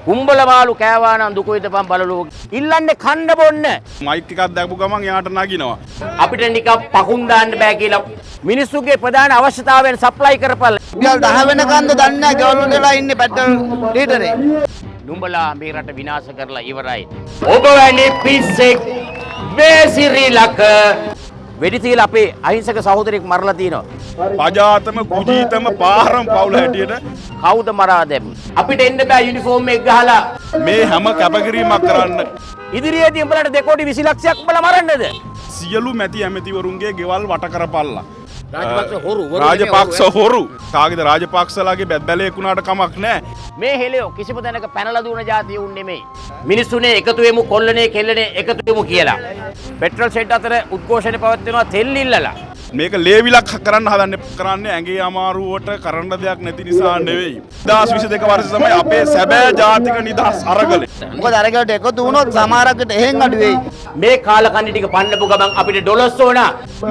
කුඹලමාලු කෑවා නම් දුක විඳපන් බලලෝ. ඉල්ලන්නේ කන්න බොන්න. මයික් එකක් දැකපු ගමන් එයාට නගිනවා. අපිට නිකන් පකුන් දාන්න බෑ කියලා මිනිස්සුගේ ප්‍රධාන අවශ්‍යතාවයන් සප්ලයි කරපළ. ගෙවල් 10 වෙනකන්ද දන්නේ නැහැ ගෙවල් වලලා ඉන්නේ පෙට්‍රල් ලීටරේ. නුඹලා මේ රට විනාශ කරලා ඉවරයි. ඔබ වැනි පිස්සෙක් මේ ශ්‍රී ලක වෙඩි තියලා අපේ අහිංසක සහෝදරයෙක් මරලා තිනවා. පජාතම කුජීතම පාරම් පවුල හැටියට කවුද මරා දැම්මේ? අපිට එන්න බෑ යුනිෆෝම් එක ගහලා. මේ හැම කැපකිරීමක් කරන්න ඉදිරියේදී උඹලට 2 කෝටි 20 ලක්ෂයක් උඹලා මරන්නද? සියලු මැති ඇමතිවරුන්ගේ ගෙවල් වට කරපල්ලා. රාජපක්ෂ හොරු. රාජපක්ෂ හොරු. කාගේද රාජපක්ෂලාගේ බැද්දලයක් වුණාට කමක් නැහැ. මේ හෙලියෝ කිසිම තැනක පැනලා දුවන જાතිය උන් නෙමෙයි. මිනිස්සුනේ එකතු වෙමු කොල්ලනේ කෙල්ලනේ එකතු වෙමු කියලා. පෙට්‍රල් ෂෙඩ් අතර උද්ඝෝෂණ පවත්වනවා තෙල් ඉල්ලලා. මේක ලේවිලක් කරන්න කරන්නේ ඇගේ අමාරුවට කරන්න දෙයක් නැති නිසා නෙවෙයි. 2022 වර්ෂය තමයි අපේ සැබෑ ජාතික නිදහස් අරගලේ. මොකද අරගලට එකතු වුණොත් සමහරකට එහෙන් අඩු වෙයි. මේ කාලකන්ණි ටික පන්නපු ගමන් අපිට ඩොලර්ස් ඕන.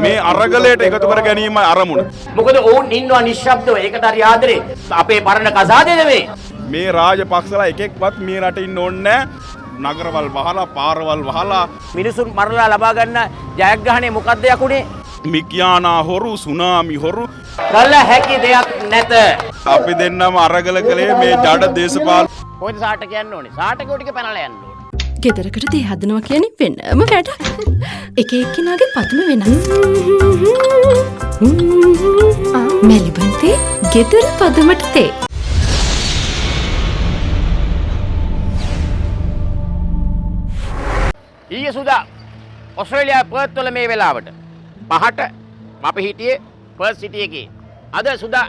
මේ අරගලයට එකතු කර ගැනීමයි අරමුණ. මොකද ඔවුන් ඉන්නවා නිශ්ශබ්දව. ඒකට හරි ආදරේ. අපේ පරණ කසාදේ නෙමෙයි. මේ රාජපක්ෂලා එකෙක්වත් මේ රටේ ඉන්න ඕනේ නැහැ. නගරවල් වහලා පාරවල් වහලා මිනිසුන් මරලා ලබා ගන්න ජයග්‍රහණය මොකද්ද යකුනේ? මිකියානා හොරු සුනාමි හොරු කළ හැකි දෙයක් නැත. අපි දෙන්නම අරගල කළේ මේ ජඩ දේශපාලන කොහෙද සාට කියන්න ඕනේ? සාටකෝ ටික පැනලා යන්න ඕනේ. ගෙදරකට දේ හදනවා කියන්නේ වෙනම වැඩක්. එක එක්කිනාගේ පතුම වෙනස්. මෙලිබන් තේ ගෙදර පදමට තේ. ඊයේ සුදා ඔස්ට්‍රේලියාවේ පර්ත් වල මේ වෙලාවට 5ට අපි හිටියේ පර්ත් සිටි එකේ. අද සුදා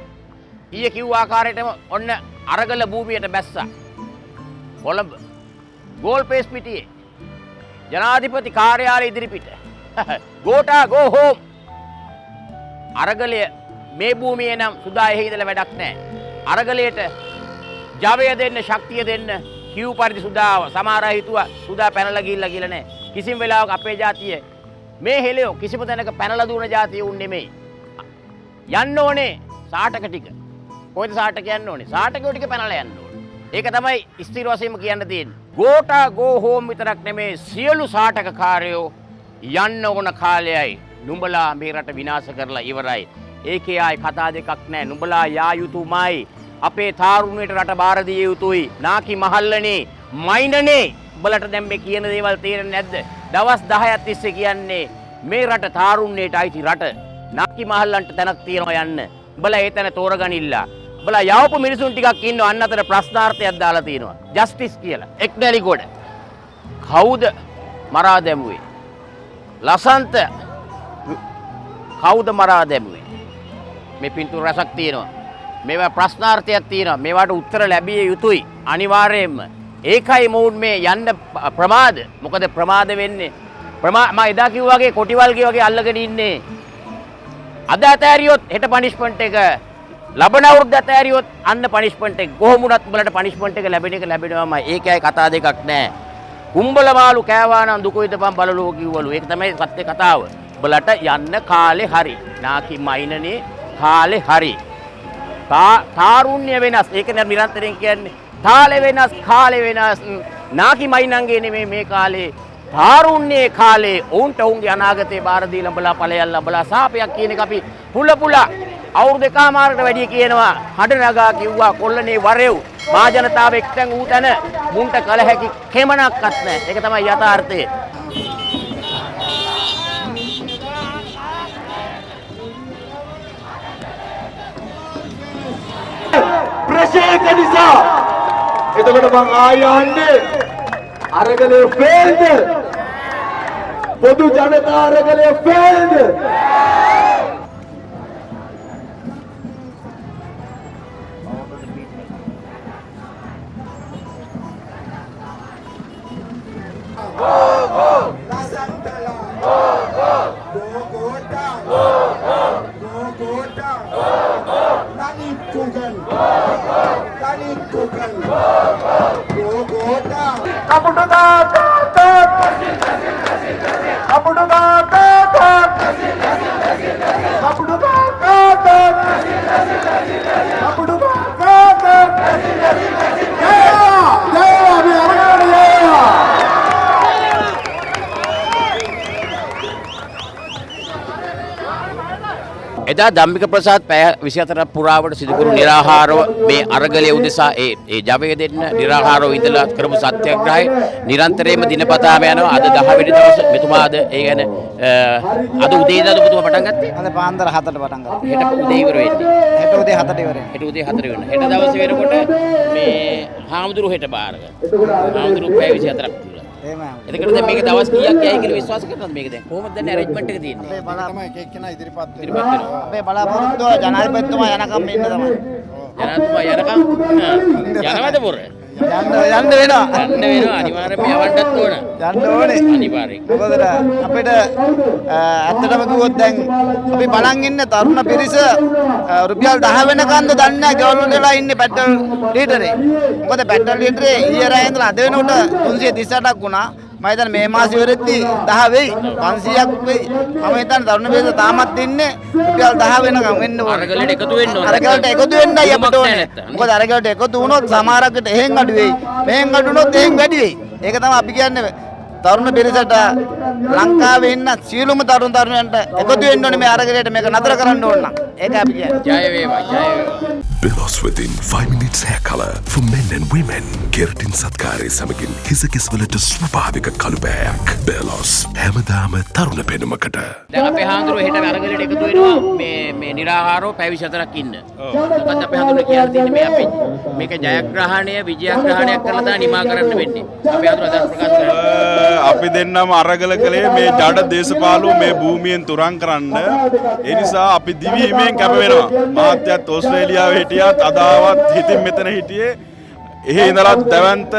ඊයේ කිව්ව ආකාරයටම ඔන්න අරගල භූමියට බැස්සා. කොළඹ ගෝල්පේස් පිටියේ ජනාධිපති කාර්යාලය ඉදිරිපිට ගෝටා ගෝ හෝම්. අරගලය මේ භූමියේ නම් සුදා එහි ඉඳලා වැඩක් නැහැ. අරගලයට ජවය දෙන්න ශක්තිය දෙන්න කිව් පරිදි සුදා සමහර අය හිතුවා සුදා පැනලා ගිහිල්ලා කියලා නෑ. කිසිම වෙලාවක අපේ ජාතිය මේ හෙලියෝ කිසිම තැනක පැනලා දුවන ජාතිය උන් නෙමෙයි. යන්න ඕනේ සාටක ටික. කොහෙද සාටක යන්න ඕනේ? සාටකෝ ටික පැනලා යන්න ඕනේ. ඒක තමයි ස්ථිර වශයෙන්ම කියන්න තියෙන්නේ. ගෝටා ගෝ හෝම් විතරක් නෙමෙයි සියලු සාටක කාර්යෝ යන්න ඕන කාලයයි. නුඹලා මේ රට විනාශ කරලා ඉවරයි. ඒකේ ආයි කතා දෙකක් නෑ. නුඹලා යා යුතුමයි. අපේ තාරුණ්‍යයට රට බාර දිය යුතුයි. නාකි මහල්ලනේ මයින්ඩනේ. උඹලට දැන් මේ කියන දේවල් තේරෙන්නේ නැද්ද? දවස් 10ක් තිස්සේ කියන්නේ මේ රට තාරුණ්‍යයට අයිති රට. නාකි මහල්ලන්ට තැනක් තියනවා යන්න. උඹලා ඒ තැන තෝරගනින්න. උඹලා යවපු මිනිසුන් ටිකක් ඉන්නවා අන්න අතර ප්‍රශ්නාර්ථයක් දාලා තියෙනවා. ජස්ටිස් කියලා. එක්නැලිගොඩ. කවුද මරා දැමුවේ? ලසන්ත කවුද මරා දැමුවේ? මේ පින්තූර රසක් තියෙනවා. මේවා ප්‍රශ්නාර්ථයක් තියෙනවා. මේවට උත්තර ලැබිය යුතුයි අනිවාර්යයෙන්ම. ඒකයි මොවුන් මේ යන්න ප්‍රමාද. මොකද ප්‍රමාද වෙන්නේ මම එදා කිව්වා වගේ කොටිවල්ගේ වගේ අල්ලගෙන ඉන්නේ. අද ඇතෑරියොත් හෙට පනිෂ්මන්ට් එක ලබන අවුරුද්ද ඇතෑරියොත් අන්න පනිෂ්මන්ට් එක කොහොමුණත් උඹලට පනිෂ්මන්ට් එක ලැබෙන එක ලැබෙනවාමයි. ඒකයි කතා දෙකක් නැහැ. කුඹලමාලු කෑවා නම් දුක විඳපන් බලලෝ කිව්වලු. ඒක තමයි සත්‍ය කතාව. උඹලට යන්න කාලේ හරි. නාකි මයින්නේ කාලේ හරි. තාරුණ්‍ය වෙනස්. ඒක නිරන්තරයෙන් කියන්නේ. තාලේ වෙනස්, කාලේ වෙනස්. නාකි මයින්න්ගේ නෙමෙයි මේ කාලේ. තාරුණ්‍යයේ කාලේ ඔවුන්ට ඔවුන්ගේ අනාගතේ බාර දීලා උඹලා ඵලයල්ලා උඹලා සාපයක් කියන එක අපි පුල අවුරුදු දෙකමාරකට වැඩි කියනවා. හඩ නගා කිව්වා කොල්ලනේ වරෙව්. මා ජනතාව එක්තැන් ඌ තැන මුන්ට කල හැකි කෙමනක්වත් නැහැ. ඒක තමයි යථාර්ථය. ප්‍රශේක නිසා එතකොට මං ආයන්නේ අරගලේ ෆේල්ද පොදු ජනතා අරගලේ ෆේල්ද එදා ධම්මික ප්‍රසාද් පැය 24ක් පුරාවට සිදු කරු निराहाරව මේ අරගලයේ උදෙසා ඒ ජවය දෙන්න निराहाරව ඉඳලා කරපු සත්‍යග්‍රහය නිරන්තරයෙන්ම දිනපතාම යනවා. අද 10 වෙනි දවසේ මෙතුමාද ඒ ගැන අද උදේද ඔබතුමා පටන් ගත්තේ? අද පාන්දර 7ට පටන් ගත්තා. හෙට උදේ ඉවර වෙන්නේ. හෙට උදේ 7ට ඉවර වෙනවා. හෙට උදේ 4 වෙනවා. හෙට දවසේ වෙනකොට මේ හාමුදුරු හෙට බාර ගන්නවා. හාමුදුරු පැය 24ක් තුල. එහෙමයි. එතකොට දැන් මේක දවස් කීයක් යයි කියලා විශ්වාස කරනවද මේක දැන්? කොහොමද දැන් අරේන්ජ්මන්ට් එක තියෙන්නේ? අපේ බලා එක එක්කෙනා ඉදිරිපත් ඉදිරිපත් වෙනවා. අපේ බලාපොරොත්තුව ජනාධිපතිතුමා යනකම් ඉන්න තමයි. ජනාධිපතිතුමා යනකම් යනවද පොර? යන්න වෙනවා. යන්න වෙනවා අනිවාර්යයෙන්ම යවන්නත් ඕන. යන්න ඕනේ. අනිවාර්යෙන්. මොකද අපිට ඇත්තටම කිව්වොත් දැන් අපි බලන් ඉන්න තරුණ පිරිස රුපියල් 10 වෙනකන්ද දන්නේ නැහැ ගෙවල් වලලා ඉන්නේ පෙට්‍රල් ලීටරේ. මොකද පෙට්‍රල් ලීටරේ ඊයේ රෑ ඉඳලා අද වෙනකොට 338ක් වුණා. මම හිතන්නේ මේ මාසෙ ඉවරෙද්දී 10 වෙයි 500ක් වෙයි. මම හිතන්නේ තරුණ පිරිස තාමත් ඉන්නේ රුපියල් 10 වෙනකම් වෙන්න ඕනේ. අරගලට එකතු වෙන්න ඕනේ. අරගලට එකතු වෙන්නයි අපිට ඕනේ. මොකද අරගලට එකතු වුණොත් සමහරකට එහෙන් අඩු වෙයි. මෙහෙන් අඩු වුණොත් එහෙන් වැඩි වෙයි. ඒක තමයි අපි කියන්නේ තරුණ පිරිසට ලංකාවේ ඉන්න සියලුම තරුණයන්ට එකතු වෙන්න ඕනේ මේ අරගලයට මේක නතර කරන්න ඕන නම්. ඒක අපි කියන්නේ. ජය වේවා ජය වේවා. Belos within 5 minutes hair color for men and women. Keratin සත්කාරයේ සමගින් හිසකෙස් වලට ස්වභාවික කළු බෑයක්. Belos හැමදාම තරුණ පෙනුමකට. දැන් අපේ හාමුදුරුවෝ හෙට අරගලට එකතු වෙනවා මේ निराहाරව පැය 24ක් ඉන්න. මොකද අපේ හාමුදුරුවෝ කියලා තියෙන්නේ මේ අපේ මේක ජයග්‍රහණය විජයග්‍රහණයක් කරලා තමයි නිමා කරන්න වෙන්නේ. අපේ හාමුදුරුවෝ අදහස් ප්‍රකාශ කරනවා. අපි දෙන්නම අරගල කළේ මේ ජඩ දේශපාලුව මේ භූමියෙන් තුරන් කරන්න. ඒ නිසා අපි දිවිහිමියෙන් කැප වෙනවා. මහත්යත් ඕස්ට්‍රේලියාවේ හිටියත් අදාවත් හිතින් මෙතන හිටියේ. එහෙ ඉඳලත් දැවන්ත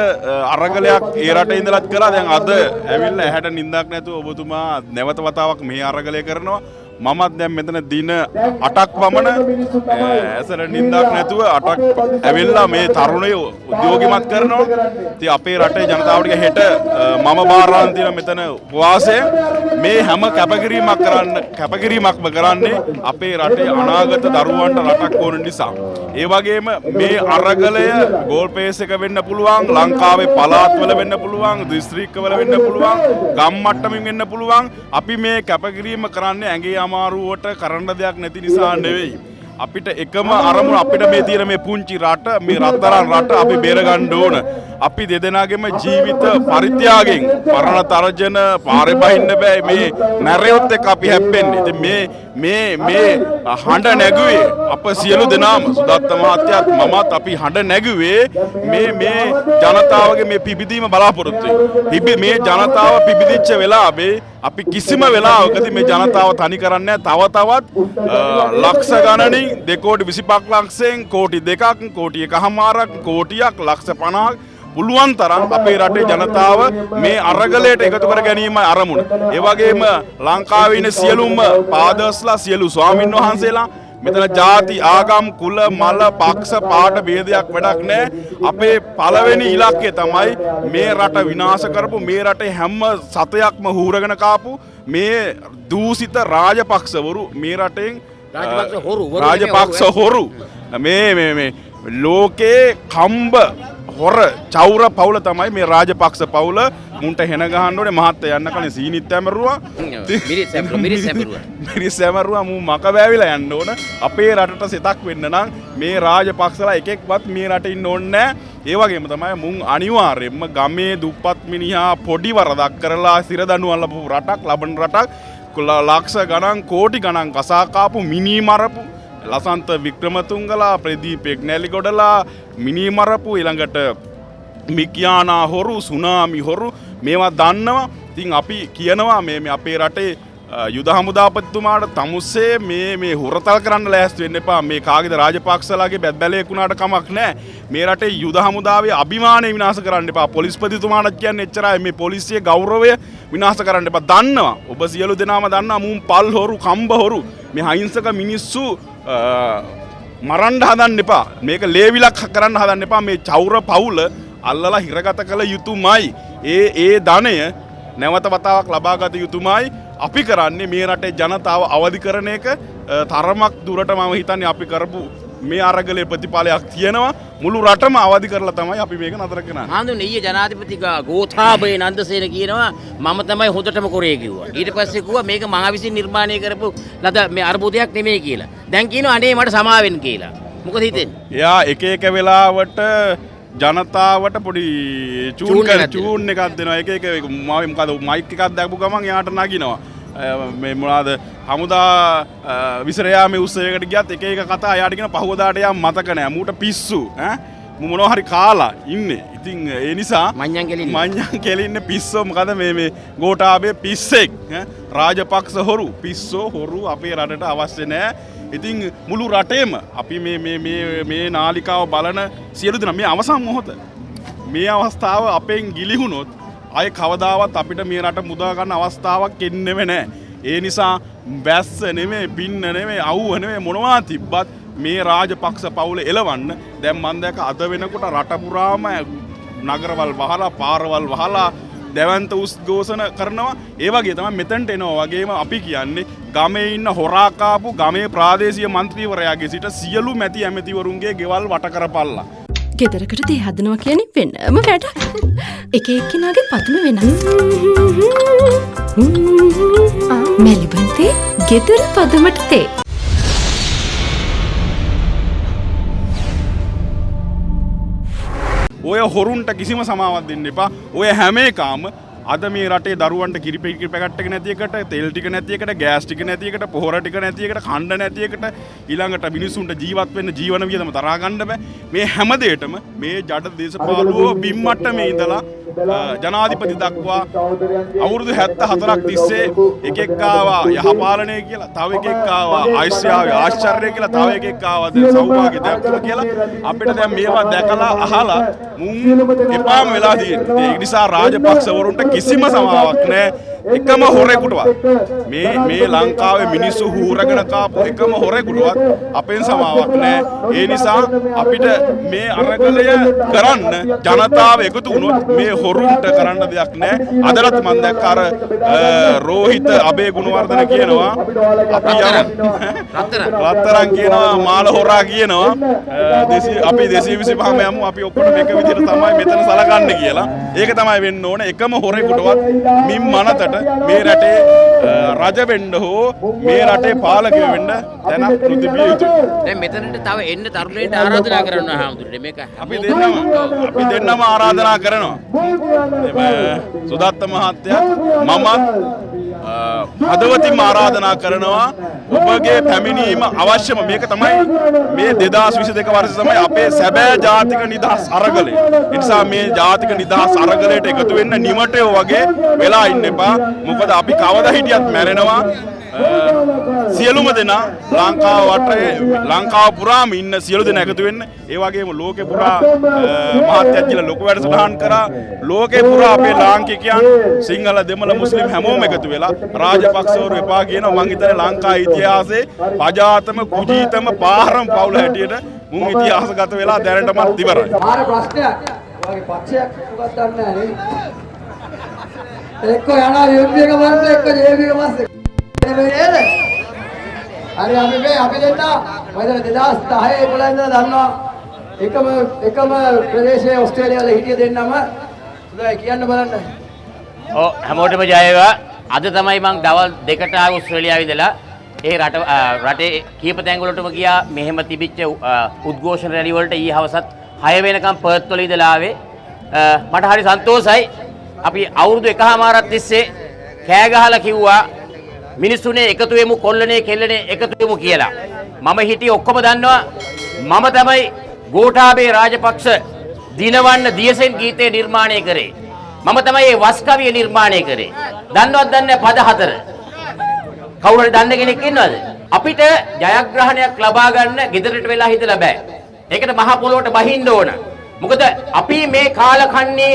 අරගලයක් ඒ රටේ ඉඳලත් කළා. දැන් අද ඇවිල්ලා ඇහැට නිින්දක් නැතුව ඔබතුමා නැවත වතාවක් මේ අරගලය කරනවා. මමත් දැන් මෙතන දින 8ක් පමණ ඇසර නිින්දක් නැතුව 8ක් ඇවිල්ලා මේ තරුණයෝ උද්‍යෝගිමත් කරනවා. ඉතින් අපේ රටේ ජනතාවට හෙට මම බාරාන් තියෙන මෙතන උපවාසය මේ හැම කැපකිරීමක්ම කරන්නේ අපේ රටේ අනාගත දරුවන්ට රටක් ඕන නිසා. ඒ වගේම මේ අරගලය ගෝල් පේස් එක වෙන්න පුළුවන්, ලංකාවේ පළාත්වල වෙන්න පුළුවන්, දිස්ත්‍රික්කවල වෙන්න පුළුවන්, ගම් මට්ටමින් වෙන්න පුළුවන්. අපි මේ කැපකිරීම කරන්නේ ඇඟේ අමාරුවට කරන්න දෙයක් නැති නිසා නෙවෙයි. අපිට එකම අරමුණ අපිට මේ තියෙන මේ පුංචි රට මේ රත්තරන් රට අපි බේර ගන්න ඕන. අපි දෙදෙනාගේම ජීවිත පරිත්‍යාගයෙන් පරණ තරජන පාරේ බහින්න බෑ මේ නැරයොත් එක්ක අපි හැප්පෙන්නේ. ඉතින් මේ හඬ නැගුවේ අප සියලු දෙනාම සුදත්ත මහත්තයාත් මමත් අපි හඬ නැගුවේ මේ ජනතාවගේ මේ පිබිදීම බලාපොරොත්තු වෙයි. මේ ජනතාව පිබිදිච්ච වෙලාවේ අපි කිසිම වෙලාවකදී මේ ජනතාව තනි කරන්නේ තව තවත් ලක්ෂ ගණනින් 2.25 ලක්ෂයෙන් කෝටි 2ක් කෝටි 1.5ක් කෝටියක් ලක්ෂ 50ක් පුළුවන් තරම් අපේ රටේ ජනතාව මේ අරගලයට එකතු කර ගැනීමයි අරමුණ. ඒ වගේම ලංකාවේ ඉන්න සියලුම පාදර්ස්ලා සියලු ස්වාමින් වහන්සේලා මෙතන ಜಾති ආගම් කුල මල පක්ෂ පාට ભેදයක් වැඩක් නැහැ. අපේ පළවෙනි ඉලක්කය තමයි මේ රට විනාශ කරපු මේ රටේ හැම සතයක්ම හූරගෙන කාපු මේ දූෂිත රාජපක්ෂවරු මේ රටෙන් රාජපක්ෂ හොරු මේ ලෝකේ කම්බ හොර චෞර පවුල තමයි මේ රාජපක්ෂ පවුල. මුන්ට හෙන ගහන්න ඕනේ මහත්තයා යන්න කලින් සීනිත් ඇමරුවා. මිරිස් ඇමරුවා මූ මක වැවිලා යන්න ඕන. අපේ රටට සිතක් වෙන්න නම් මේ රාජපක්ෂලා එකෙක්වත් මේ රටේ ඉන්න ඕනේ නැහැ. ඒ වගේම තමයි මුන් අනිවාර්යයෙන්ම ගමේ දුප්පත් මිනිහා පොඩි වරදක් කරලා සිරදඬුවම් ලැබපු රටක් ලබන රටක් ලක්ෂ ගණන් කෝටි ගණන් කසා කාපු මිනි මරපු ලසන්ත වික්‍රමතුංගලා ප්‍රදීප් එක්නැලිගොඩලා මිනි මරපු ඊළඟට මිකියානා හොරු සුනාමි හොරු මේවා දන්නවා. ඉතින් අපි කියනවා මේ අපේ රටේ යුද හමුදාපතිතුමාට තමුසේ මේ හොරතල් කරන්න ලෑස්ති වෙන්න එපා. මේ කාගේද රාජපක්ෂලාගේ බැද්දලයක් වුණාට කමක් නැහැ. මේ රටේ යුද හමුදාවේ අභිමානය විනාශ කරන්න එපා. පොලිස්පතිතුමාට කියන්නේ එච්චරයි. මේ පොලිසිය ගෞරවය විනාශ කරන්න එපා. දන්නවා ඔබ සියලු දෙනාම දන්නවා මුන් පල් හොරු කම්බ හොරු මේ අහිංසක මිනිස්සු මරන්න හදන්න එපා. මේක ලේවිලක් කරන්න හදන්න එපා. මේ චෞර පවුල අල්ලලා හිරගත කළ යුතුමයි. ඒ ධනය නැවත වතාවක් ලබා ගත යුතුමයි. අපි කරන්නේ මේ රටේ ජනතාව අවදි කරන එක තරමක් දුරට මම හිතන්නේ අපි කරපු මේ අරගලේ ප්‍රතිඵලයක් තියෙනවා මුළු රටම අවදි කරලා තමයි අපි මේක නතර කරන්නේ. හඳුන්නේ ඊයේ ජනාධිපති ගෝඨාභය නන්දසේන කියනවා මම තමයි හොඳටම කරේ කිව්වා. ඊට පස්සේ කිව්වා මේක මා විසින් නිර්මාණය කරපු ලද මේ අර්බුදයක් නෙමෙයි කියලා. දැන් කියනවා අනේ මට සමාවෙන්න කියලා. මොකද හිතෙන්නේ? එයා එක වෙලාවට ජනතාවට පොඩි චූන් එකක් දෙනවා. එක මොකද මයික් එකක් දැක්පු ගමන් එයාට නගිනවා. මේ මොනවාද හමුදා විසරයාමේ උත්සවයකට ගියත් එක කතා එයාට කියන පහවදාට යා මතක නැහැ. මූට පිස්සු ඈ මොනවා හරි කාලා ඉන්නේ. ඉතින් ඒ නිසා මඤ්ඤං කෙලින්න පිස්සෝ මොකද මේ ගෝඨාභය පිස්සෙක් රාජපක්ෂ හොරු පිස්සෝ හොරු අපේ රටට අවශ්‍ය නැහැ. ඉතින් මුළු රටේම අපි මේ නාලිකාව බලන සියලු දෙනා මේ අවසන් මොහොත මේ අවස්ථාව අපෙන් ගිලිහුණොත් අය කවදාවත් අපිට මේ රට මුදා ගන්න අවස්ථාවක් එන්නෙම නැහැ. ඒ නිසා බැස්ස නෙමෙයි පින්න නෙමෙයි අවුව නෙමෙයි මොනවා තිබ්බත් මේ රාජපක්ෂ පවුල එලවන්න දැන් මම දැක අද වෙනකොට රට පුරාම නගරවල් වහලා පාරවල් වහලා දැවන්ත උද්ඝෝෂණ කරනවා. ඒ වගේ තමයි මෙතනට එනවා වගේම අපි කියන්නේ ගමේ ඉන්න හොරා කාපු ගමේ ප්‍රාදේශීය മന്ത്രിවරයාගේ සිට සියලු මැති ඇමතිවරුන්ගේ ගෙවල් වට කරපල්ලා. ගෙදරකට දේ හදනවා කියන්නේ වෙනම වැඩක්. එක එක්කිනාගේ පතුම වෙනස්. මෙලිබන් තේ ගෙදර පදමට තේ. ඔය හොරුන්ට කිසිම සමාවක් දෙන්න එපා. ඔය හැම එකම අද මේ රටේ දරුවන්ට කිරි පැකට් එක නැති එකට, තෙල් ටික නැති එකට, ගෑස් ටික නැති එකට, පොහොර ටික නැති එකට, කණ්ඩ නැති එකට ඊළඟට මිනිසුන්ට ජීවත් වෙන්න ජීවන වියදම තරහා ගන්න බෑ. මේ හැම දෙයකම මේ ජඩ දේශපාලුවෝ බිම් මට්ටමේ ඉඳලා ජනාධිපති දක්වා අවුරුදු 74ක් තිස්සේ එකෙක් ආවා යහපාලනය කියලා, තව එකෙක් ආවා ආශ්චර්ය කියලා, තව එකෙක් ආවා දැන් සෞභාග්‍ය දැක්කලා කියලා අපිට දැන් මේවා දැකලා අහලා මුන් එපාම වෙලා තියෙනවා. ඒ නිසා රාජපක්ෂවරුන්ට කිසිම සමාවක් නැහැ. එකම හොරෙකුටවත් මේ ලංකාවේ මිනිස්සු හූරගෙන කාපු එකම හොරෙකුටවත් අපෙන් සමාවක් නැහැ. ඒ නිසා අපිට මේ අරගලය කරන්න ජනතාව එකතු වුණොත් මේ හොරුන්ට කරන්න දෙයක් නැහැ. අදලත් මම දැක්ක අර රෝහිත අබේ ගුණවර්ධන කියනවා අපි රත්තරන් කියනවා මාළ හොරා කියනවා අපි 225ම යමු අපි ඔක්කොම එක විදිහට තමයි මෙතන සලකන්නේ කියලා. ඒක තමයි වෙන්න ඕන. එකම හොරෙකුටවත් මින් මනතට මේ රටේ රජ වෙන්න හෝ මේ රටේ පාලකයෝ වෙන්න දැනක් නොතිබිය යුතුයි. දැන් මෙතනට තව එන්න තරුණයින්ට ආරාධනා කරනවා හාමුදුරනේ මේක අපි දෙන්නම ආරාධනා කරනවා. සුදත්ත මහත්තයා මමත් හදවතින්ම ආරාධනා කරනවා ඔබගේ පැමිණීම අවශ්‍යම. මේක තමයි මේ 2022 වර්ෂය තමයි අපේ සැබෑ ජාතික නිදහස් අරගලය. ඒ නිසා මේ ජාතික නිදහස් අරගලයට එකතු වෙන්න නිමටයෝ වගේ වෙලා ඉන්න එපා. මොකද අපි කවදා හිටියත් මැරෙනවා. සියලුම දෙනා ලංකාව වටේ ලංකාව පුරාම ඉන්න සියලු දෙනා එකතු වෙන්න. ඒ වගේම ලෝකේ පුරා මහත්යත් කියලා ලොකු වැඩසටහන් කරා. ලෝකේ පුරා අපේ ලාංකිකයන් සිංහල දෙමළ මුස්ලිම් හැමෝම එකතු වෙලා රාජපක්ෂවරු එපා කියනවා. මං හිතන්නේ ලංකා ඉතිහාසයේ පජාතම කුජීතම පාරම් පවුල හැටියට මුන් ඉතිහාසගත වෙලා දැනටමත් ඉවරයි. ආර ප්‍රශ්නයක් වගේ පක්ෂයක් මොකක්ද දන්නේ නැහැ නේ. එක්ක යනවා UMP එක මන්ත්‍රී එක්ක JP එක මන්ත්‍රී. හරි අපි දෙන්න මම 2010 11 ඉඳලා දන්නවා එකම ප්‍රදේශයේ ඕස්ට්‍රේලියාවල හිටිය දෙන්නම සුදා කියන්න බලන්න. ඔව් හැමෝටම ජය වේවා. අද තමයි මම දවල් 2ට ආවේ ඕස්ට්‍රේලියාවේ ඉඳලා. ඒ රටේ කීප තැන්වලටම ගියා. මෙහෙම තිබිච්ච උද්ඝෝෂණ රැලි වලට ඊ හවසත් 6 වෙනකම් පර්ත් වල ඉඳලා ආවේ. මට හරි සන්තෝෂයි. අපි අවුරුදු 1කමාරක් තිස්සේ කෑ ගහලා කිව්වා මිනිස්සුනේ එකතු වෙමු කොල්ලනේ කෙල්ලනේ එකතු වෙමු කියලා. මම හිටියේ ඔක්කොම දන්නවා. මම තමයි ගෝඨාභය රාජපක්ෂ දිනවන්න දියසෙන් ගීතේ නිර්මාණය කරේ. මම තමයි මේ වස් කවිය නිර්මාණය කරේ. දන්නවද දන්නේ පද 4. කවුරු හරි දන්න කෙනෙක් ඉන්නවද? අපිට ජයග්‍රහණයක් ලබා ගන්න ගෙදරට වෙලා හිටලා බෑ. ඒකට මහ පොළොවට බහින්න ඕන. මොකද අපි මේ කාලකන්ණේ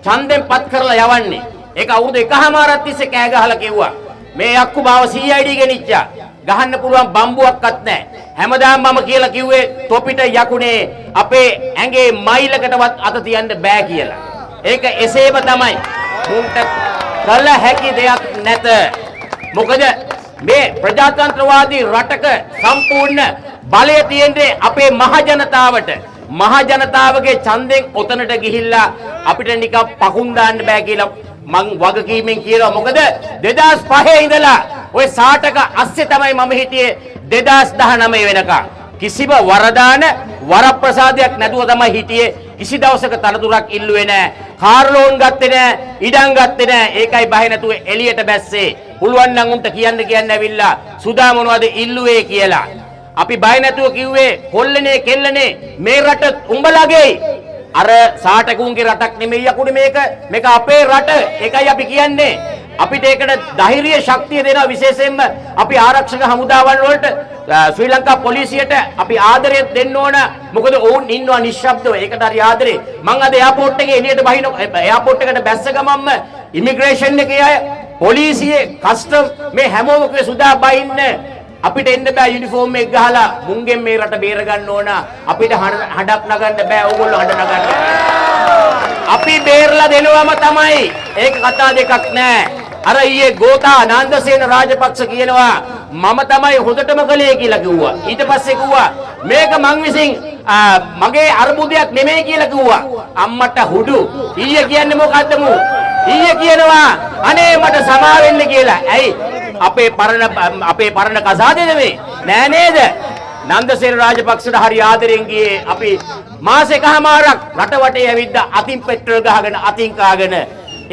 ඡන්දෙන් පත් කරලා යවන්නේ. ඒක අවුරුදු 1කමාරක් තිස්සේ කෑ ගහලා කිව්වා. මේ යක්කු බාව CID ගෙනිච්චා. ගහන්න පුළුවන් බම්බුවක්වත් නැහැ. හැමදාම මම කියලා කිව්වේ තොපිට යකුනේ අපේ ඇඟේ මයිලකටවත් අත තියන්න බෑ කියලා. ඒක එසේම තමයි. මුන්ට කළ හැකි දෙයක් නැත. මොකද මේ ප්‍රජාතන්ත්‍රවාදී රටක සම්පූර්ණ බලය තියෙන්නේ අපේ මහ ජනතාවට. මහ ජනතාවගේ ඡන්දෙන් ඔතනට ගිහිල්ලා අපිට නිකන් පකුන් දාන්න බෑ කියලා මං වගකීමෙන් කියනවා. මොකද 2005 ඉඳලා ওই 60ක අස්සේ තමයි මම හිටියේ 2019 වෙනකම්. කිසිම වරදාන වරප්‍රසාදයක් නැතුව තමයි හිටියේ. කිසි දවසක තනතුරක් ඉල්ලුවේ නැහැ. කාර් ලෝන් ගත්තේ නැහැ. ඉඩම් ගත්තේ නැහැ. ඒකයි බය නැතුව එළියට බැස්සේ. පුළුවන් නම් උන්ට කියන්න ඇවිල්ලා සුදා මොනවද ඉල්ලුවේ කියලා. අපි බය නැතුව කිව්වේ කොල්ලනේ කෙල්ලනේ මේ රට උඹලගේ. අර සාටකුන්ගේ රටක් නෙමෙයි යකුනේ මේක අපේ රට. ඒකයි අපි කියන්නේ. අපිට ඒකට ධෛර්ය ශක්තිය දෙනවා. විශේෂයෙන්ම අපි ආරක්ෂක හමුදාවන් වලට ශ්‍රී ලංකා පොලිසියට අපි ආදරය දෙන්න ඕන. මොකද ඔවුන් ඉන්නවා නිශ්ශබ්දව. ඒකට හරි ආදරේ. මං අද එයාපෝට් එකේ එළියට බහින එයාපෝට් එකට බැස්ස ගමන්ම ඉමිග්‍රේෂන් එකේ අය පොලිසියේ කස්ටම් මේ හැමෝම කිව්වේ සුදා බයින්න අපිට එන්න බෑ යුනිෆෝම් එක ගහලා මුංගෙන් මේ රට බේර ගන්න ඕන. අපිට හඬක් නගන්න බෑ. ඕගොල්ලෝ හඬ නගන්න. අපි බේරලා දෙනවම තමයි. ඒක කතා දෙකක් නෑ. අර ඊයේ ගෝතා නන්දසේන රාජපක්ෂ කියනවා මම තමයි හොදටම කලේ කියලා කිව්වා. ඊට පස්සේ කිව්වා මේක මං විසින් මගේ අර්බුදයක් නෙමෙයි කියලා කිව්වා. අම්මට හුඩු. ඊයේ කියන්නේ මොකද්ද මූ? ඊයේ කියනවා අනේ මට සමා වෙන්න කියලා. ඇයි? අපේ පරණ කසාදේ නෙමෙයි. නෑ නේද? නන්දසේන රාජපක්ෂට හරි ආදරෙන් ගියේ අපි මාසෙකමාරක් රට වටේ ඇවිද්දා අතින් පෙට්‍රල් ගහගෙන අතින් කාගෙන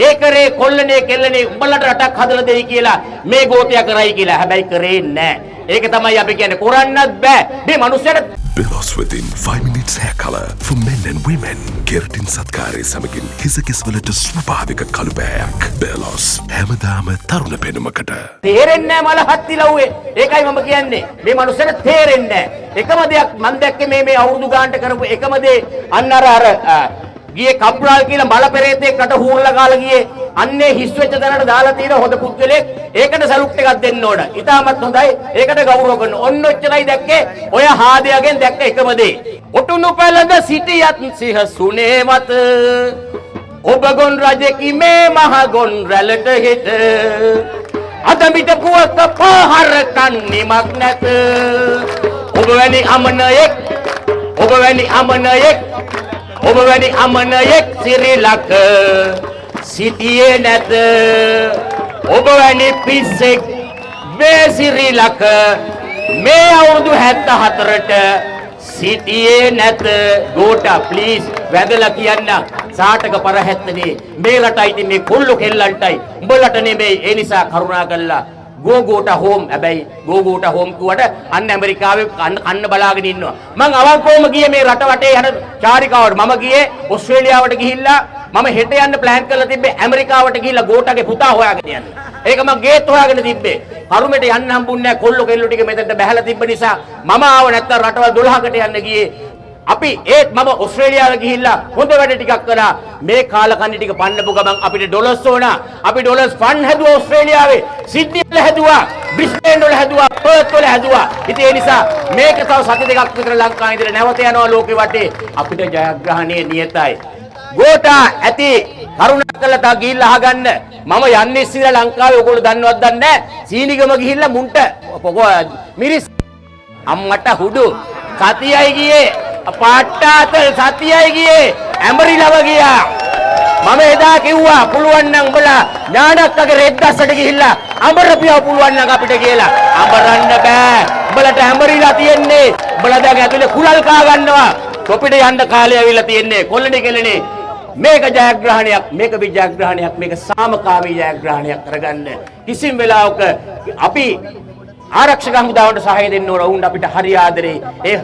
ඒ කරේ කොල්ලනේ කෙල්ලනේ උඹලට රටක් හදලා දෙයි කියලා මේ ගෝතයා කරයි කියලා. හැබැයි කරේ නැහැ. ඒක තමයි අපි කියන්නේ කරන්නත් බෑ. මේ මිනිස්සුන්ට Belos within 5 minutes hair color for men and women. Keratin සත්කාරය සමගින් හිසකෙස්වලට ස්වභාවික කළුබෑයක්. Belos හැමදාම තරුණ පෙනුමකට. තේරෙන්නේ නැහැ මල හත්තිලව්වේ. ඒකයි මම කියන්නේ. මේ මිනිස්සුන්ට තේරෙන්නේ නැහැ. එකම දෙයක් මම දැක්කේ මේ අවුරුදු ගානට කරපු එකම දේ අන්න අර ගියේ කප්රාල් කියලා මල පෙරේතෙක් රට හූරලා කාලා ගියේ. අන්නේ හිස් වෙච්ච තැනට දාලා තියෙන හොඳ පුද්ගලෙක්. ඒකට සලුට් එකක් දෙන්න ඕන. ඉතාමත් හොඳයි. ඒකට ගෞරව කරන. ඔන්න ඔච්චරයි දැක්කේ. ඔය හාදයාගෙන් දැක්ක එකම දේ. ඔටුනු පැලඳ සිටියත් සිහ සුනේ මත ඔබ ගොන් රජෙකි මේ මහ ගොන් රැළට හෙට අද මිට පුවක පහර කන්නේමක් නැත. ඔබ වැනි අමනයෙක් ඔබ වැනි අමනයෙක් ඔබ වැනි අමනයෙක් සිරිලක සිටියේ නැත. ඔබ වැනි පිස්සෙක් මේ සිරිලක මේ අවුරුදු 74ට සිටියේ නැත. ගෝටා ප්ලීස් වැදලා කියන්න. සාටක පරහැත්තනේ මේ රටයි ඉතින් මේ කොල්ලෝ කෙල්ලන්ටයි උඹලට නෙමෙයි. ඒ නිසා කරුණා කළා ගෝගෝට හෝම්. හැබැයි ගෝගෝට හෝම් කිව්වට අන්න ඇමරිකාවේ කන්න බලාගෙන ඉන්නවා. මං අවංකවම ගියේ මේ රට වටේ යන චාරිකාවට. මම ගියේ ඕස්ට්‍රේලියාවට ගිහිල්ලා මම හෙට යන්න ප්ලෑන් කරලා තිබ්බේ ඇමරිකාවට ගිහිල්ලා ගෝටගේ පුතා හොයාගෙන යන්න. ඒක මම ගේත් හොයාගෙන තිබ්බේ. කරුමෙට යන්න හම්බුන්නේ නැහැ. කොල්ලෝ කෙල්ලෝ ටික මෙතනට බැහැලා තිබ්බ නිසා මම ආව නැත්තම් රටවල් 12කට යන්න ගියේ. අපි ඒත් මම ඕස්ට්‍රේලියාවට ගිහිල්ලා හොඳ වැඩ ටිකක් කරා. මේ කාලකන්ණි ටික පන්නපු ගමන් අපිට ඩොලර්ස් ඕන. අපි ඩොලර්ස් ෆන්ඩ් හැදුවා ඕස්ට්‍රේලියාවේ. සිඩ්නි වල හැදුවා. බ්‍රිස්බේන් වල හැදුවා. පර්ත් වල හැදුවා. ඉතින් ඒ නිසා මේක තව සති දෙකක් විතර ලංකාවේ ඉඳලා නැවත යනවා ලෝකෙ වටේ. අපිට ජයග්‍රහණයේ නියතයි. ගෝටා ඇති කරුණාකරලා තා ගිහිල්ලා අහගන්න. මම යන්නේ ශ්‍රී ලංකාවේ. ඔයගොල්ලෝ දන්නවද දන්නේ නැහැ. සීනිගම ගිහිල්ලා මුන්ට මිරිස් අම්මට හුඩු සතියයි ගියේ. පාට්ටාතල් සතියයි ගියේ. ඇඹරිලව ගියා. මම එදා කිව්වා පුළුවන් නම් උඹලා ඥානක්කගේ රෙද්දස්සට ගිහිල්ලා අඹරපියව පුළුවන් නම් අපිට කියලා. අඹරන්න බෑ. උඹලට ඇඹරිලා තියෙන්නේ. උඹලා දැන් ඇතුලේ කුලල් කා ගන්නවා. තොපිට යන්න කාලය ඇවිල්ලා තියෙන්නේ. කොල්ලනේ කෙල්ලනේ. මේක ජයග්‍රහණයක්. මේක විජයග්‍රහණයක්. මේක සාමකාමී ජයග්‍රහණයක් කරගන්න. කිසිම වෙලාවක අපි ආරක්ෂක හමුදාවට සහාය දෙන්න ඕන. වුන් අපිට හරි ආදරේ. ඒ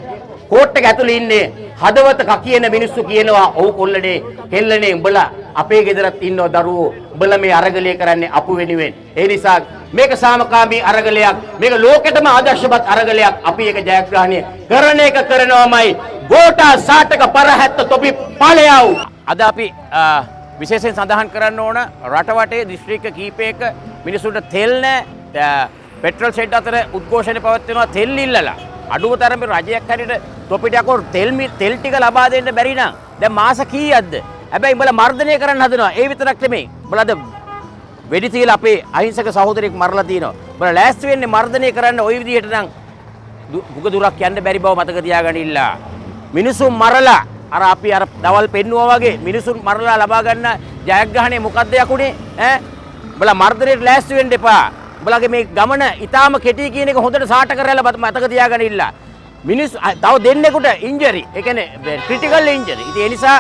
කෝට් එක ඇතුලේ ඉන්නේ හදවත කකියන මිනිස්සු කියනවා ඔව් කොල්ලනේ කෙල්ලනේ උඹලා අපේ ගෙදරත් ඉන්නව දරුවෝ. උඹලා මේ අරගලය කරන්නේ අපු වෙනුවෙන්. ඒ නිසා මේක සාමකාමී අරගලයක්. මේක ලෝකෙටම ආදර්ශවත් අරගලයක්. අපි ඒක ජයග්‍රහණය කරන එක කරනවාමයි. ගෝටා සාටක පරහැත්ත තොපි ඵලයව. අද අපි විශේෂයෙන් සඳහන් කරන්න ඕන රට වටේ දිස්ත්‍රික්ක කීපයක මිනිසුන්ට තෙල් නැහැ. පෙට්‍රල් ෂෙඩ් අතර උද්ඝෝෂණ පවත්වනවා තෙල් ඉල්ලලා. අඩුව තරමේ රජයක් හැටියට තොපිට අකෝ තෙල් ටික ලබා දෙන්න බැරි නම් දැන් මාස කීයක්ද? හැබැයි උඹලා මර්ධනය කරන්න හදනවා. ඒ විතරක් නෙමෙයි. උඹලාද වෙඩි තියලා අපේ අහිංසක සහෝදරයෙක් මරලා තිනවා. උඹලා ලෑස්ති වෙන්නේ මර්ධනය කරන්න ওই විදිහට නම් දුක දුරක් යන්න බැරි බව මතක තියාගන්න ඉල්ලා. මිනිසුන් මරලා අර අපි අර දවල් පෙන්නුවා වගේ මිනිසුන් මරලා ලබා ගන්න ජයග්‍රහණය මොකද්ද යකුනේ ඈ උඹලා මර්ධනයට ලෑස්ති වෙන්න එපා. උඹලගේ මේ ගමන ඊටාම කෙටි කියන එක හොඳට සාට කරලා මතක තියාගන්න ඉල්ලා. මිනිස්සු තව දෙන්නෙකුට ඉන්ජරි ඒ කියන්නේ ක්‍රිටිකල් ඉන්ජරි. ඉතින් ඒ නිසා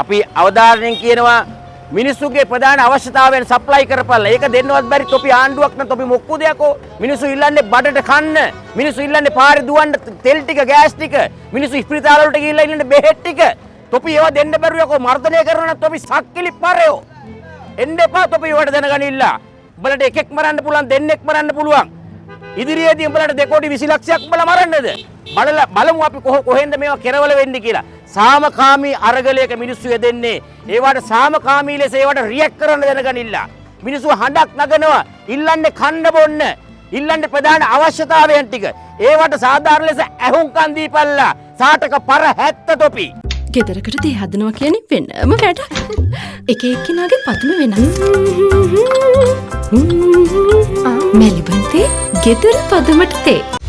අපි අවධානයෙන් කියනවා මිනිස්සුගේ ප්‍රධාන අවශ්‍යතාවයන් සප්ලයි කරපළා. ඒක දෙන්නවත් බැරි තොපි ආණ්ඩුවක් නම් තොපි මොක්කුද යකෝ. මිනිස්සු ඉල්ලන්නේ බඩට කන්න. මිනිස්සු ඉල්ලන්නේ පාරේ දුවන්න තෙල් ටික ගෑස් ටික. මිනිස්සු ස්පිරිතාල වලට ගිහිල්ලා ඉල්ලන්නේ බෙහෙත් ටික. තොපි ඒවා දෙන්න බැරුව යකෝ මර්ධනය කරනවා නම් තොපි සක්කිලි පරයෝ. එන්න එපා තොපි ඒවට දැනගනින්න. උඹලට එකෙක් මරන්න පුළුවන් දෙන්නෙක් මරන්න පුළුවන්. ඉදිරියේදී උඹලට 2 කෝටි 20 ලක්ෂයක් උඹලා මරන්නද? බලමු අපි කොහෙන්ද මේවා කෙරවල වෙන්නේ කියලා. සාමකාමී අරගලයක මිනිස්සු යෙදෙන්නේ. ඒවට සාමකාමී ලෙස ඒවට රියැක්ට් කරන්න දැනගනින්න. මිනිස්සු හඬක් නගනවා. ඉල්ලන්නේ කන්න බොන්න. ඉල්ලන්නේ ප්‍රධාන අවශ්‍යතාවයන් ටික. ඒවට සාධාරණ ලෙස ඇහුම්කන් දීපල්ලා. සාටක පර 70 තොපි. ගෙදරකට දේ හදනවා කියන්නේ වෙනම වැඩක්. එක එක්කිනාගේ පතුම වෙනස්. මැලිබන් තේ ගෙදර පදමට තේ.